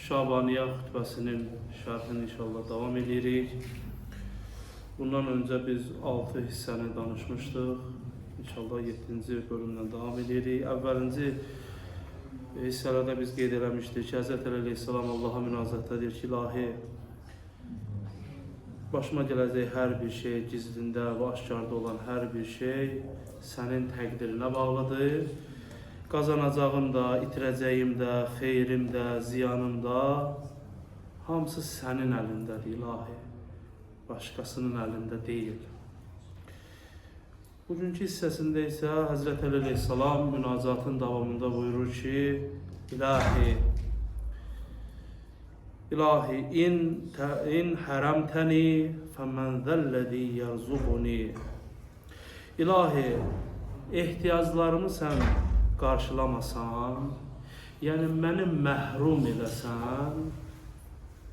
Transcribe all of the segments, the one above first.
Şabaniye xutbəsinin şərhini inşallah davam edirik. Bundan öncə biz 6 hissəni danışmışdıq. İnşallah 7-ci bölümdən davam edirik. Əvvəlinci hissələrdə biz qeyd eləmişdik ki, Həzrət Əli Aleyhisselam Allaha münacatda deyir ki, ilahi, başıma gələcək hər bir şey, gizlində və aşkarda olan hər bir şey sənin təqdirinə bağlıdır. Qazanacağım da, itirəcəyim də, xeyrim də, ziyanım da hamısı sənin əlindədir ilahi. Başqasının əlində deyil. Bugünkü hissəsində isə Həzrət Əli Aleyhisselam münacatın davamında buyurur ki, İlahi, in hərəmtəni fəmən zəlləzi yərzuquni. İlahi, ehtiyaclarımı sən qarşılamasan, yəni məni məhrum eləsən,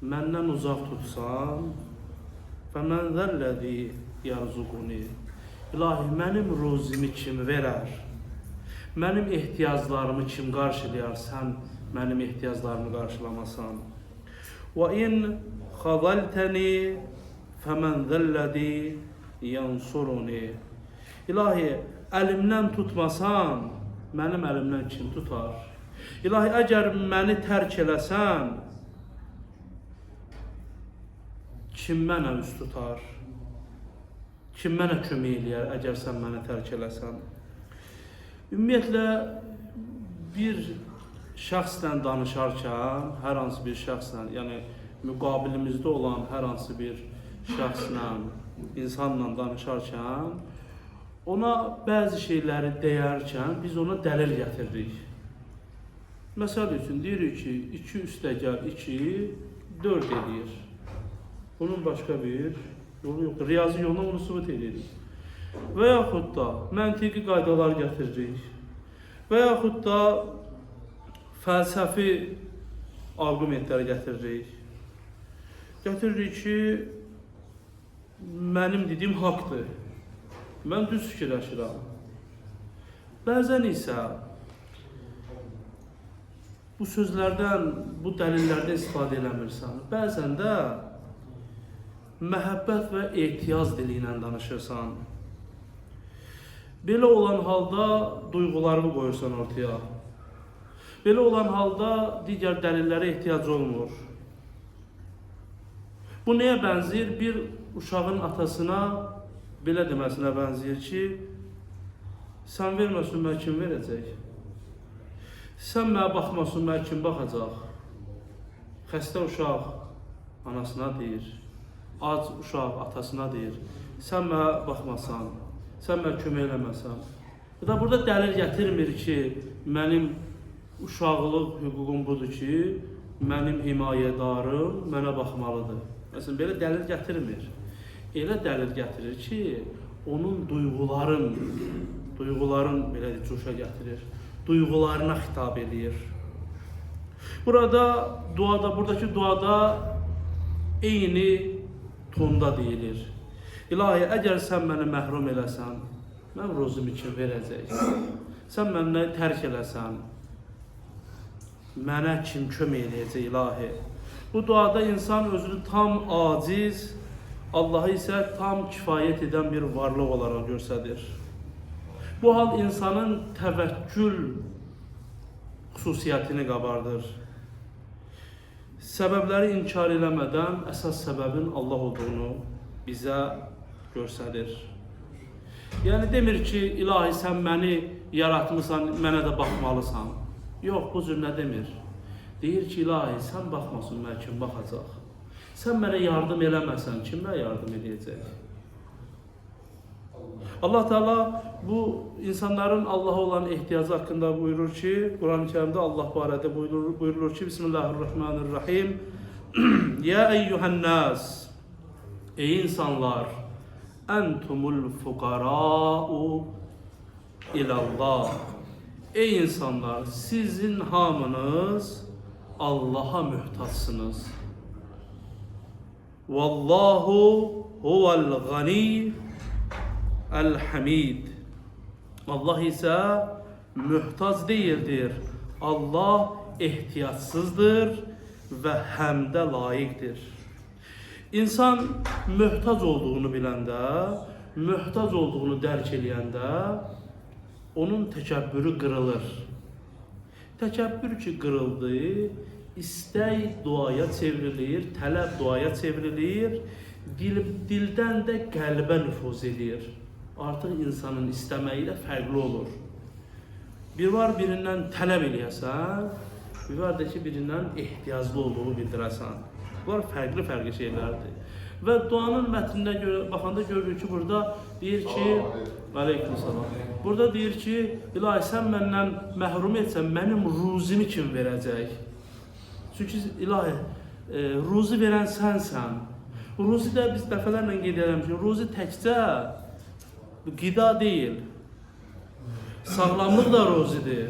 məndən uzaq tutsan, fəmən zəlləzi yərzuquni. İlahi, mənim ruzimi kim verər? Mənim ehtiyaclarımı kim qarşılayar, sən mənim ehtiyaclarımı qarşılamasan? Və in xazaltəni fəmən zəlləzi yansuruni. İlahi, əlimdən tutmasan, mənim əlimdən kim tutar? İlahi, əgər məni tərk eləsən, kim mənə üst tutar? Kim mənə kömək eləyər, əgər sən məni tərk eləsən? Ümumiyyətlə, bir şəxslə danışarkən, hər hansı bir şəxslə, yəni müqabilimizdə olan hər hansı bir şəxslə, insanla danışarkən, ona bəzi şeyləri deyərkən biz ona dəlil gətiririk. Məsəl üçün, deyirik ki, 2 üstəgəl 2, 4 edir. Bunun başqa bir yolu yoxdur. Riyazi yolla onu sübut edirik. Və yaxud da məntiqi qaydalar gətiririk. Və yaxud da fəlsəfi arqumentləri gətiririk. Gətiririk ki, mənim dediyim haqdır. Mən düz fikirləşirəm. Bəzən isə bu sözlərdən, bu dəlillərdən istifadə eləmirsən. Bəzən də məhəbbət və ehtiyac dili ilə danışırsan. Belə olan halda duyğularını qoyursan ortaya. Belə olan halda digər dəlillərə ehtiyac olmur. Bu nəyə bənzəyir? Bir uşağın atasına belə deməsinə bənzəyir ki, sən verməsin, mən kim verəcək? Sən mənə baxmasın, mən kim baxacaq? Xəstə uşaq anasına deyir, ac uşaq atasına deyir, sən mənə baxmasan, sən mənə kömək eləməsən. Burada dəlil gətirmir ki, mənim uşaqlıq hüququm budur ki, mənim himayədarım mənə baxmalıdır. Məsələn, belə dəlil gətirmir. Elə dəlil gətirir ki, onun duyğuların belə coşa gətirir, duyğularına xitab edir. Buradakı duada eyni tonda deyilir. İlahi, əgər sən məni məhrum eləsən, mən ruzimi kim verəcək? Sən məni tərk eləsən, mənə kim kömək eləyəcək ilahi? Bu duada insan özünü tam aciz, Allahı isə tam kifayət edən bir varlıq olaraq göstərir. Bu hal insanın təvəkkül xüsusiyyətini qabardır. Səbəbləri inkar eləmədən əsas səbəbin Allah olduğunu bizə göstərir. Yəni demir ki, ilahi sən məni yaratmısan, mənə də baxmalısan. Yox, bu cür nə demir? Deyir ki, ilahi sən baxmasın, mən kim baxacaq? Sən mənə yardım eləməsən, kim mənə yardım edəcək? Allah Teala bu insanların Allah'a olan ehtiyacı haqqında buyurur ki, Quran-ı Kerimdə Allah barədə buyurur ki, Bismillahirrahmanirrahim. Ya eyyuhən-nas, ey insanlar, entumul fuqara'u ilallah. Ey insanlar, sizin hamınız Allah'a mühtaçsınız. Vallahu huvel gani el-hamid. Allah isə mühtaç değildir. Allah ehtiyatsızdır və həm də layiqdir. İnsan möhtac olduğunu biləndə, möhtac olduğunu dərk eləyəndə onun təkəbbürü qırılır. Təkəbbür ki qırıldı, istək duaya çevrilir, tələb duaya çevrilir, dildən də qəlbə nüfuz edir. Artıq insanın istəməyi də fərqli olur. Bir var birindən tələb eləyəsən, bir var da ki birindən ehtiyaclı olduğunu bildirəsən. Bunlar fərqli şeylərdir. Və duanın mətninə baxanda görürük ki, burada deyir ki, aleykümselam. Burada deyir ki, ilahi sən məndən məhrum etsən, mənim ruzimi kim verəcək? Çünki ilahi, ruzi verən sənsən. Ruzi də biz dəfələrlə qeyd edirəm ki, ruzi təkcə qida deyil. Sağlamlıq da ruzidir,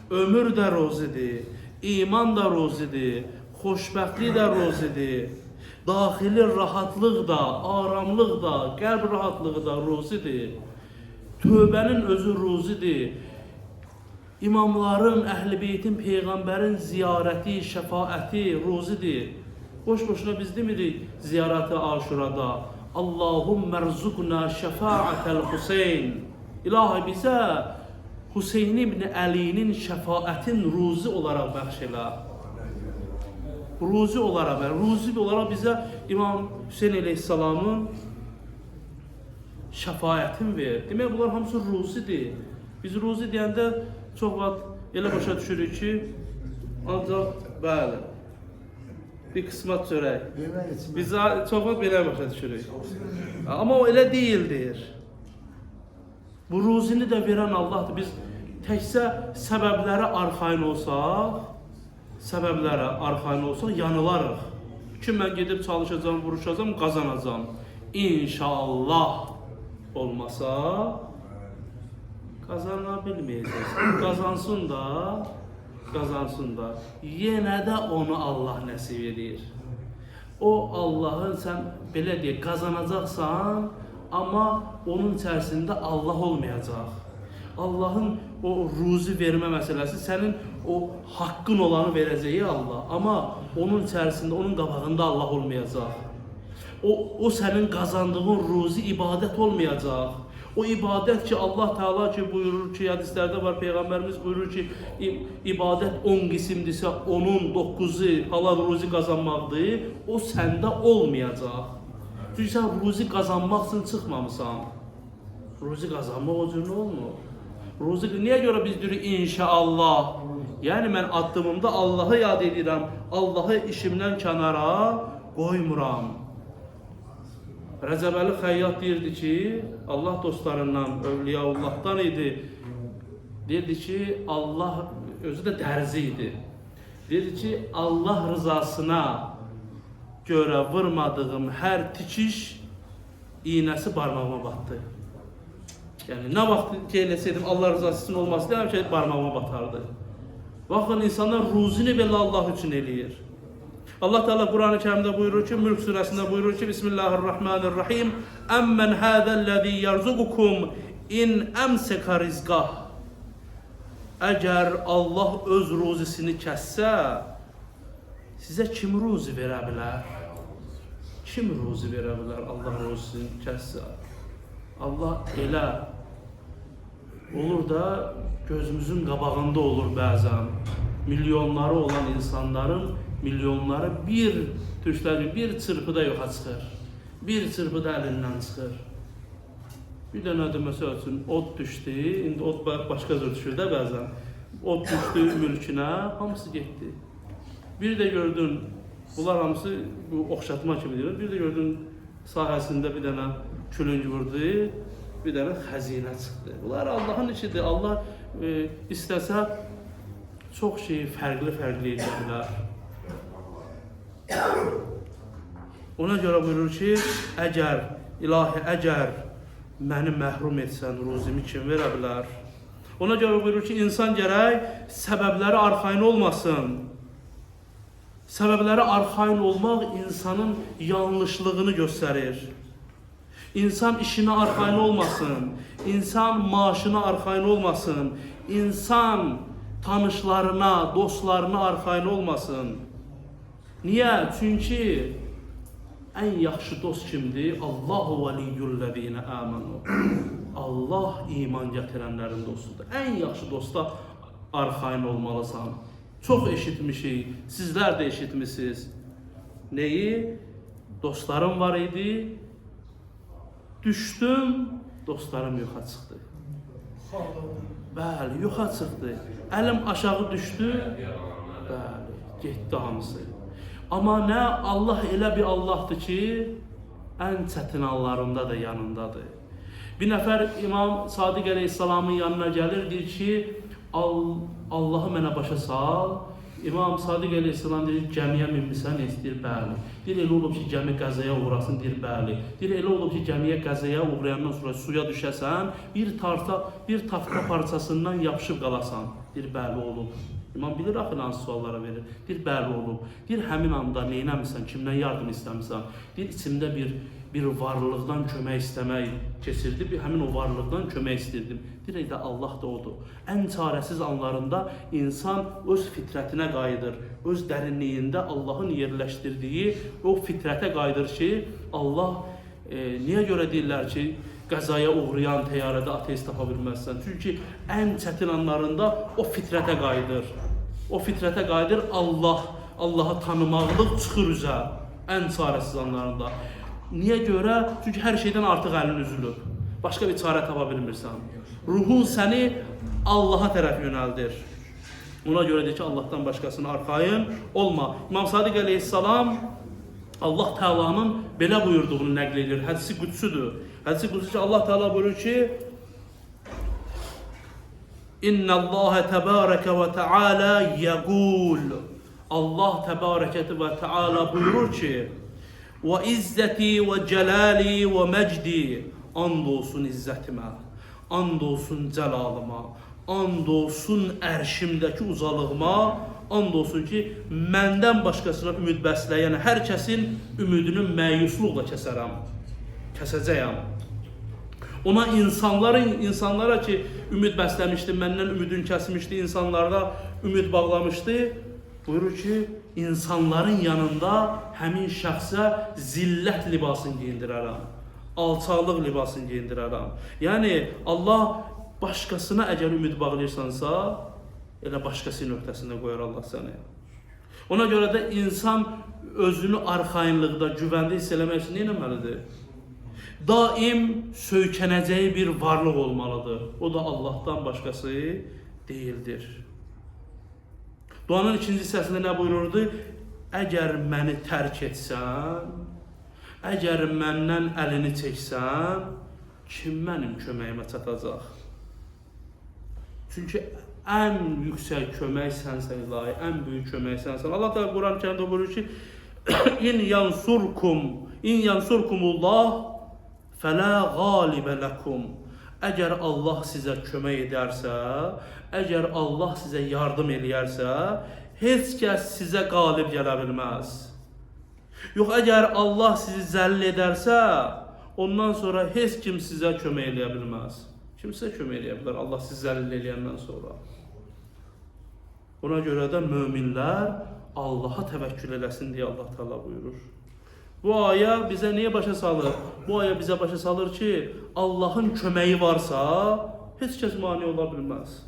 ömür də ruzidir, iman da ruzidir, xoşbəxtlik də ruzidir. Daxili rahatlıq da, aramlıq da, qəlb rahatlığı da ruzidir. Tövbənin özü ruzidir. İmamların, Əhl-i Beytin, Peyğəmbərin ziyarəti, şəfaəti ruzidir. Boş-boşuna biz demirik ziyarəti Aşurada. Allahümmə rzuqna şəfaətəl Hüseyn. İlahi bizə Hüseyn ibn Əlinin şəfaətin ruzi olaraq bəxş elə. Ruzi olaraq bizə İmam Hüseyn əleyhissalamın şəfaətin ver. Demək bunlar hamısı ruzidir. Biz ruzi deyəndə çox vaxt elə başa düşürük ki, ancaq bəli, bir qismat çörək. Biz çox vaxt belə başa düşürük. Amma o elə deyildir. Bu ruzini də verən Allahdır. Biz təkcə səbəblərə arxayın olsaq, yanılarıq. Ki, mən gedib çalışacağım, vuruşacağım, qazanacağım. İnşallah olmasa, qazana bilməyəcəksən. Qazansın da, yenə də onu Allah nəsib edir. O Allahın sən belə deyək, qazanacaqsan, amma onun içərisində Allah olmayacaq. Allahın o ruzi vermə məsələsi sənin o haqqın olanı verəcəyi Allah. Amma onun içərisində, onun qabağında Allah olmayacaq. O sənin qazandığın ruzi ibadət olmayacaq. O ibadət ki Allah Teala ki buyurur ki, hədislərdə var, Peyğəmbərimiz buyurur ki, ibadət 10 qismdirsə, onun 9-u halal ruzi qazanmaqdır, o səndə olmayacaq. Çünki sən ruzi qazanmaq üçün çıxmamısan. Ruzi qazanmaq o cür olmur. Ruzi, niyə görə biz deyirik inşallah? Yəni mən addımımda Allahı yad edirəm, Allahı işimdən kənara qoymuram. Rəcəbəli Xəyyat deyirdi ki, Allah dostlarından, Övliyaullahdan idi. Deyirdi ki, Allah, özü də dərzi idi. Deyirdi ki, Allah rızasına görə vurmadığım hər tikiş iynəsi barmağıma batdı. Yəni, nə vaxt ki, eləsəydim, Allah rızası üçün olması deyəm ki, barmağıma batardı. Baxın, insanlar ruzini belə Allah üçün eləyir. Allah Teala Kur'an-ı Kerim'de buyurur ki, Mülk suresinde buyurur ki, Bismillahirrahmanirrahim. Emmen hâzellezî yerzukukum in emseka rizqah. Əgər Allah öz ruzisini kəssə, sizə kim ruzi verə bilər? Kim ruzi verə bilər Allah ruzisini kəssə? Allah elə olur da gözümüzün qabağında olur bəzən. Milyonları olan insanların milyonları bir çırpıda yoxa çıxır. Bir çırpıda əlindən çıxır. Bir dənədir məsəl üçün od düşdü, indi od başqa cür düşür də bəzən. Od düşdü mülkünə, hamısı getdi. Bir də gördün, bunlar hamısı oxşatma kimi deyir. Bir də gördün sahəsində bir dənə külünc vurdu, bir dənə xəzinə çıxdı. Bunlar Allahın işidir. Allah istəsə çox şeyi fərqli edə bilər. Ona görə buyurur ki, əgər məni məhrum etsən, ruzimi kim verə bilər? Ona görə buyurur ki, insan gərək səbəbləri arxayın olmasın. Səbəbləri arxayın olmaq insanın yanlışlığını göstərir. İnsan işinə arxayın olmasın, insan maaşına arxayın olmasın, insan tanışlarına, dostlarına arxayın olmasın. Niyə? Çünki ən yaxşı dost kimdir? Allahu veliyyullezine amanu. Allah iman gətirənlərin dostudur. Ən yaxşı dosta arxayın olmalısan. Çox eşitmişik, sizlər də eşitmişsiniz. Neyi? Dostlarım var idi, düşdüm, dostlarım yoxa çıxdı. Bəli, yoxa çıxdı. Əlim aşağı düşdü, bəli, getdi hamısı. Amma nə? Allah elə bir Allahdır ki, ən çətin anlarında da yanındadır. Bir nəfər İmam Sadiq Əleyhisselamın yanına gəlir, deyir ki, Allahı mənə başa sal. İmam Sadiq Əleyhisselam deyir, gəmiyə minmisən, istəyir, bəli. Deyir, elə olub ki, gəmi qəzaya uğrasın, deyir, bəli. Deyir, elə olub ki, gəmiyə qəzaya uğrayandan sonra suya düşəsən, bir tafta parçasından yapışıb qalasan. Deyir, bəli olub. İmam bilir axı hansı suallara verir. Deyir, bəli olub. Deyir, həmin anda neynəmirsən, kimdən yardım istəmirsən? Deyir, içimdə bir varlıqdan kömək istəmək keçirdi. Həmin o varlıqdan kömək istirdim. Deyir, də Allah da odur. Ən çarəsiz anlarında insan öz fitrətinə qayıdır. Öz dərinliyində Allahın yerləşdirdiyi o fitrətə qayıdır ki, Allah niyə görə deyirlər ki, qəzaya uğrayan təyyarədə ateist tapa bilməzsən? Çünki ən çətin anlarında o fitrətə qayıdır. O fitrətə qayıdır, Allahı tanımaqlıq çıxır üzə ən çarəsiz anlarında. Niyə görə? Çünki hər şeydən artıq əlin üzülüb. Başqa bir çarə tapa bilmirsən. Ruhun səni Allaha tərəf yönəldir. Ona görə deyir ki, Allahdan başqasına arxayın olma. İmam Sadiq Əleyhisselam Allah Teala'nın belə buyurduğunu nəql edir. Hədisi qüdsüdür. Hədisi qüdsü ki, Allah Teala buyurur ki, İnna Allah təbarəkə və təala yəqul. Allah təbarəkə və təala buyurur ki, Və izzəti və cəlali və məcdi. And olsun izzətimə, and olsun cəlalıma, and olsun ərşimdəki uzalığıma, and olsun ki, məndən başqasına ümid bəsləyən hər kəsin ümidini məyusluqla kəsəcəyəm. Ona insanlara ki, ümid bəsləmişdi, məndən ümidini kəsmişdi, insanlara ümid bağlamışdı. Buyurur ki, insanların yanında həmin şəxsə zillət libasını giyindirərəm, alçaqlıq libasını giyindirərəm. Yəni, Allah başqasına əgər ümid bağlayırsansa, elə başqası nöqtəsində qoyar Allah səni. Ona görə də insan özünü arxayınlıqda, güvəndə hiss eləmək üçün nə etməlidir? Daim söykənəcəyi bir varlıq olmalıdır. O da Allahdan başqası deyildir. Duanın ikinci hissəsində nə buyururdu? Əgər məni tərk etsən, əgər məndən əlini çəksən, kim mənim köməyimə çatacaq? Çünki ən yüksək kömək sənsən ilahi, ən böyük kömək sənsən. Allah da Quran-ı Kərimdə buyurur ki, İn yansurkumullah fələ qalibə ləkum. Əgər Allah sizə kömək edərsə, əgər Allah sizə yardım eləyərsə, heç kəs sizə qalib gələ bilməz. Yox, əgər Allah sizi zəll edərsə, ondan sonra heç kim sizə kömək eləyə bilməz. Kim sizə kömək eləyə bilər Allah sizi zəll eləyəndən sonra? Ona görə də möminlər Allaha təvəkkül eləsin deyə Allah Teala buyurur. Bu aya bizə niyə başa salır? Bu aya bizə başa salır ki, Allahın köməyi varsa, heç kəs mane ola bilməz.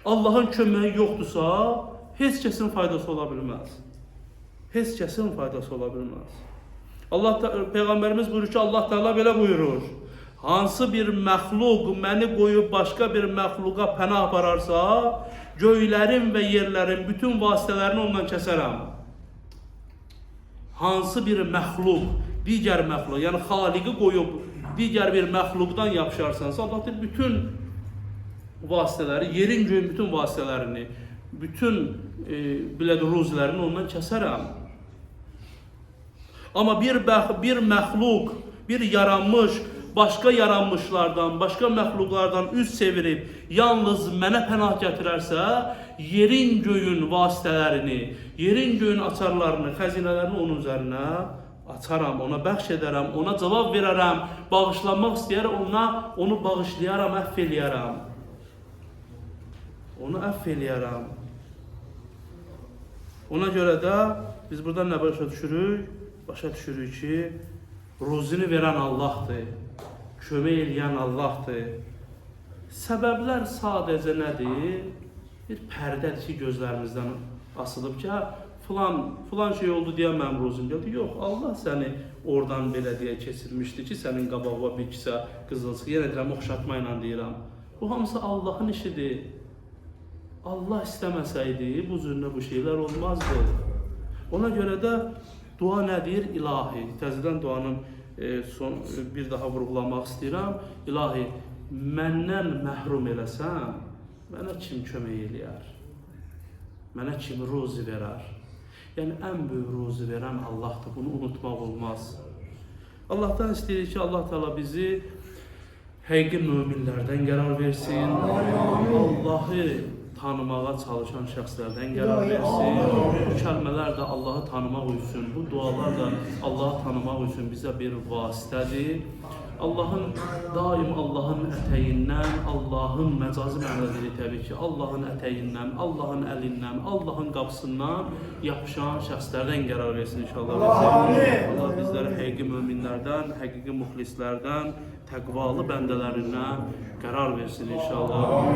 Allahın köməyi yoxdursa, heç kəsin faydası ola bilməz. Heç kəsin faydası ola bilməz. Peyğəmbərimiz buyurur ki, Allah Teala belə buyurur. Hansı bir məxluq məni qoyub başqa bir məxluqa pənah apararsa, göylərin və yerlərin bütün vasitələrini ondan kəsərəm. Hansı bir məxluq, digər məxluq, yəni xaliqi qoyub digər bir məxluqdan yapışarsansa, Allah deyir, bütün vasitələri, yerin göyün bütün vasitələrini, bütün ruzlərini ondan kəsərəm. Amma bir məxluq, bir yaranmış, başqa yaranmışlardan, başqa məxluqlardan üz çevirib, yalnız mənə pənah gətirərsə, yerin göyün vasitələrini, yerin göyün açarlarını, xəzinələrini onun üzərinə açaram, ona bəxş edərəm, ona cavab verərəm, bağışlanmaq istəyər, onu bağışlayaram, əff eləyərəm. Onu əff eləyərəm. Ona görə də biz buradan nə başa düşürük? Başa düşürük ki, ruzini verən Allahdır, kömək eləyən Allahdır. Səbəblər sadəcə nədir? Bir pərdədir ki, gözlərimizdən asılıb ki, filan şey oldu deyə mənim ruzum gəldi. Yox, Allah səni oradan belə deyə keçirmişdi ki, sənin qabağına bir kisə qızılsın. Yenə deyirəm, oxşatma ilə deyirəm. Bu hamısı Allahın işidir. Allah istəməsəydi, bu cürlə bu şeylər olmazdı. Ona görə də dua nədir? İlahi. Təzədən duanın bir daha vurğulamaq istəyirəm. İlahi, məndən məhrum eləsən, mənə kim kömək eləyər? Mənə kim ruzi verər? Yəni, ən böyük ruzi verən Allahdır. Bunu unutmaq olmaz. Allahdan istəyirik ki, Allah Teala bizi həqiqi möminlərdən qərar versin. Allahı tanımağa çalışan şəxslərdən qərar versin. Bu kəlmələr də Allahı tanımaq üçün, bu dualar da Allahı tanımaq üçün bizə bir vasitədir. Daim Allahın ətəyindən, Allahın məcazi mənada təbii ki, Allahın ətəyindən, Allahın əlindən, Allahın qapısından yapışan şəxslərdən qərar versin inşallah. Allah bizləri həqiqi möminlərdən, həqiqi müxlislərdən, təqvalı bəndələrindən qərar versin inşallah.